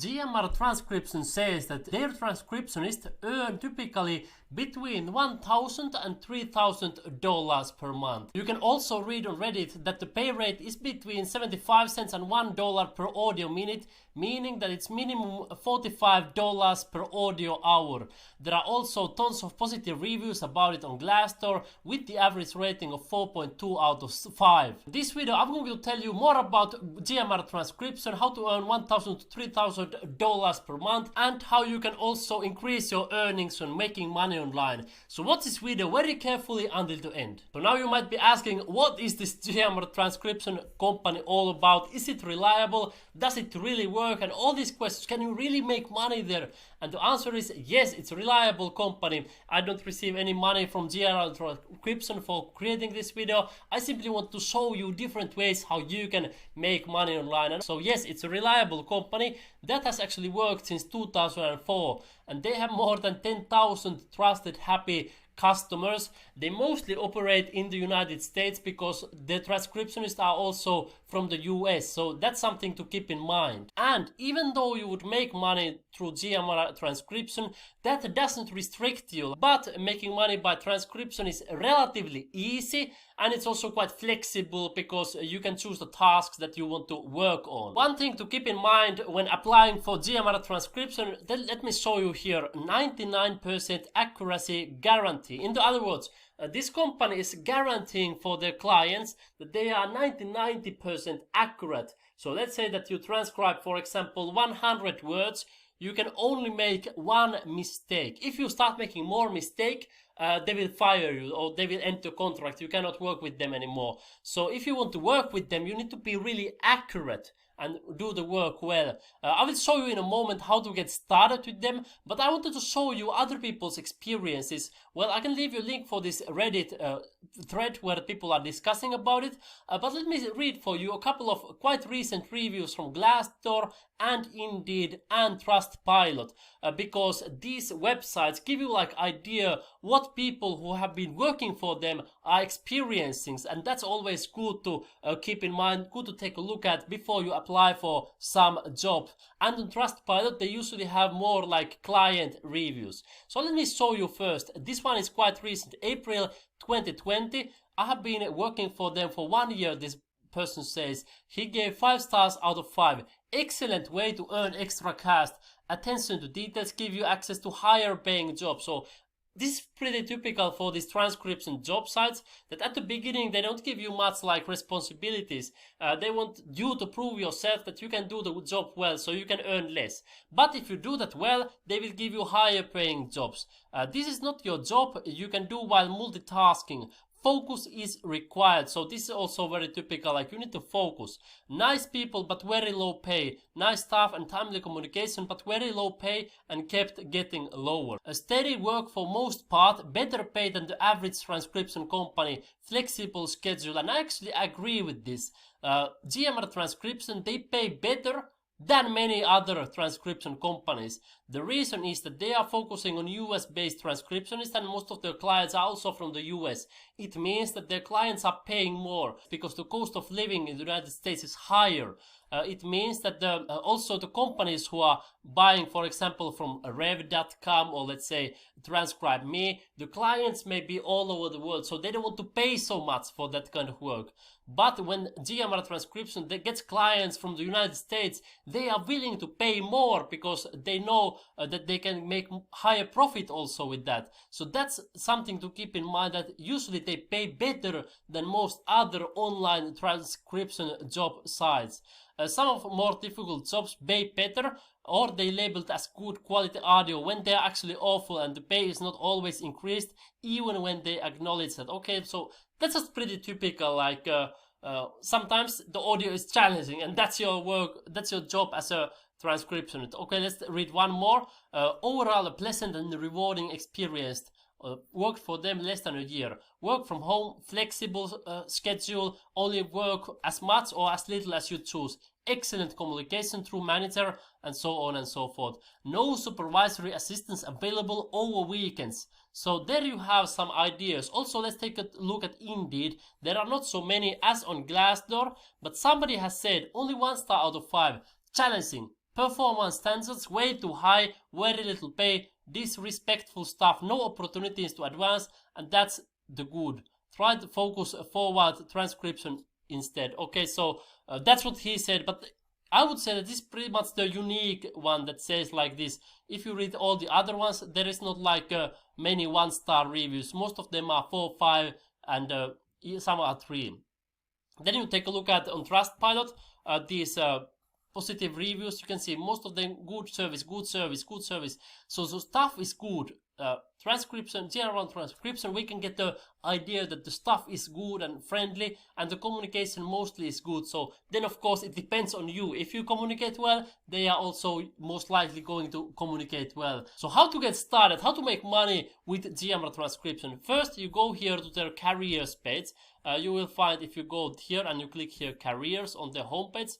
GMR Transcription says that their transcriptionists earn typically between $1,000 and $3,000 per month. You can also read on Reddit that the pay rate is between 75 cents and $1 per audio minute, meaning that it's minimum $45 per audio hour. There are also tons of positive reviews about it on Glassdoor with the average rating of 4.2 out of 5. In this video I'm going to tell you more about GMR transcription, how to earn $1,000 to $3,000 per month, and how you can also increase your earnings when making money online. So watch this video very carefully until the end. So now you might be asking, what is this GMR transcription company all about? Is it reliable? Does it really work? And all these questions, can you really make money there? And the answer is yes, it's a reliable company. I don't receive any money from GMR transcription for creating this video. I simply want to show you different ways how you can make money online. And so yes, it's a reliable company that has actually worked since 2004, and they have more than 10,000 trusted, happy customers. They mostly operate in the United States because the transcriptionists are also from the US, so that's something to keep in mind. And even though you would make money through GMR transcription, that doesn't restrict you. But making money by transcription is relatively easy, and it's also quite flexible because you can choose the tasks that you want to work on. One thing to keep in mind when applying for GMR transcription, let me show you here, 99% accuracy guarantee. In other words, this company is guaranteeing for their clients that they are 90% accurate. So let's say that you transcribe, for example, 100 words, you can only make one mistake. If you start making more mistakes, they will fire you or they will end the contract. You cannot work with them anymore. So if you want to work with them, you need to be really accurate and do the work well. I will show you in a moment how to get started with them, but I wanted to show you other people's experiences. Well, I can leave you a link for this Reddit thread where people are discussing about it, but let me read for you a couple of quite recent reviews from Glassdoor and Indeed and Trustpilot, because these websites give you like idea what people who have been working for them are experiencing, and that's always good to keep in mind, good to take a look at before you apply for some job. And on Trustpilot they usually have more like client reviews. So let me show you first. This one is quite recent, April 2020. I have been working for them for 1 year. This person says he gave 5 stars out of 5. Excellent way to earn extra cash. Attention to details give you access to higher paying jobs. So this is pretty typical for these transcription job sites, that at the beginning they don't give you much like responsibilities. They want you to prove yourself that you can do the job well, so you can earn less. But if you do that well, they will give you higher paying jobs. This is not your job, you can do while multitasking. Focus is required, so this is also very typical, like you need to focus. Nice people but very low pay. Nice staff and timely communication but very low pay and kept getting lower. A steady work for most part, better pay than the average transcription company, flexible schedule, and I actually agree with this. GMR transcription, they pay better than many other transcription companies. The reason is that they are focusing on US based transcriptionists, and most of their clients are also from the US. It means that their clients are paying more because the cost of living in the United States is higher. It means that also the companies who are buying, for example, from rev.com or let's say Transcribe Me, the clients may be all over the world, so they don't want to pay so much for that kind of work. But when GMR transcription gets clients from the United States, they are willing to pay more because they know that they can make higher profit also with that. So that's something to keep in mind, that usually they pay better than most other online transcription job sites. Some of more difficult jobs pay better, or they labeled as good quality audio when they are actually awful, and the pay is not always increased even when they acknowledge that. Okay, so that's just pretty typical, like sometimes the audio is challenging and that's your work, that's your job as a transcriptionist. Okay, let's read one more. Overall a pleasant and rewarding experience. Worked for them less than a year. Work from home, flexible schedule, only work as much or as little as you choose. Excellent communication through manager, and so on and so forth. No supervisory assistance available over weekends. So there you have some ideas. Also, let's take a look at Indeed. There are not so many as on Glassdoor, but somebody has said only 1 star out of 5. Challenging, performance standards way too high, very little pay, disrespectful stuff, no opportunities to advance, and that's the good. Try to focus forward transcription instead. Okay, so that's what he said, but I would say that this is pretty much the unique one that says like this. If you read all the other ones, there is not like many 1-star reviews. Most of them are 4, 5, and some are 3. Then you take a look at on Trustpilot these positive reviews. You can see most of them good service, good service, good service. So stuff is good. Transcription, general transcription, we can get the idea that the stuff is good and friendly, and the communication mostly is good. So then of course it depends on you. If you communicate well, they are also most likely going to communicate well. So how to get started, how to make money with GMR transcription? First, you go here to their careers page. You will find, if you go here and you click here careers on their homepage,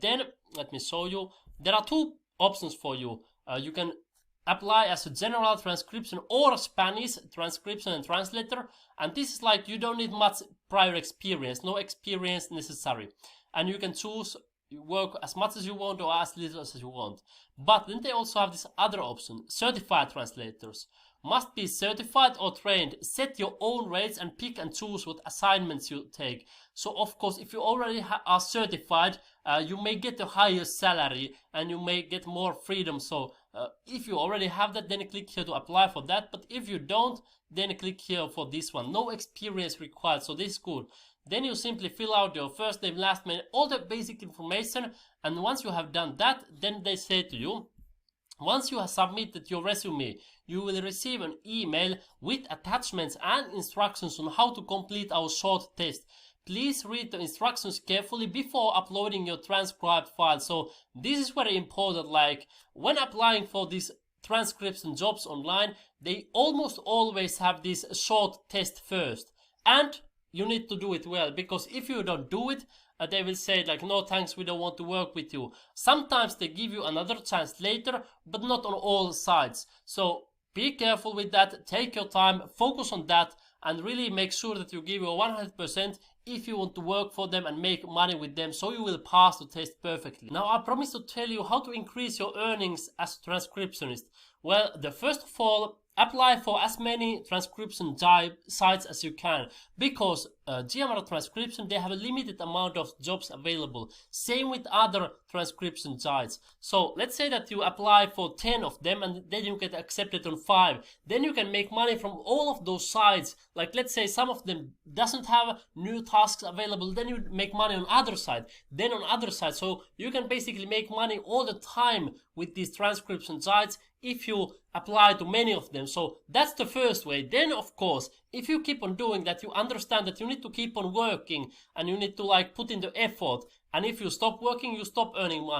then let me show you. There are 2 options for you. You can apply as a general transcription or Spanish transcription and translator, and this is like you don't need much prior experience, no experience necessary, and you can choose work as much as you want or as little as you want. But then they also have this other option, certified translators. Must be certified or trained, set your own rates and pick and choose what assignments you take. So of course if you already are certified, you may get a higher salary and you may get more freedom. So if you already have that, then click here to apply for that. But if you don't, then click here for this one. No experience required, so this is good. Then you simply fill out your first name, last name, all the basic information, and once you have done that, then they say to you, once you have submitted your resume, you will receive an email with attachments and instructions on how to complete our short test. Please read the instructions carefully before uploading your transcribed file. So this is very important. Like when applying for these transcription jobs online, they almost always have this short test first, and you need to do it well, because if you don't do it, they will say like, no thanks, we don't want to work with you. Sometimes they give you another chance later, but not on all sides. So be careful with that, take your time, focus on that, and really make sure that you give your 100% if you want to work for them and make money with them, so you will pass the test perfectly. Now I promise to tell you how to increase your earnings as a transcriptionist. Well, the first of all, apply for as many transcription sites as you can, because GMR transcription, they have a limited amount of jobs available. Same with other transcription sites. So let's say that you apply for 10 of them and then you get accepted on 5. Then you can make money from all of those sites. Like let's say some of them doesn't have new tasks available, then you make money on other side, then on other side. So you can basically make money all the time with these transcription sites if you apply to many of them. So that's the first way. Then of course, if you keep on doing that, you understand that you need to keep on working and you need to like put in the effort, and if you stop working, you stop earning money.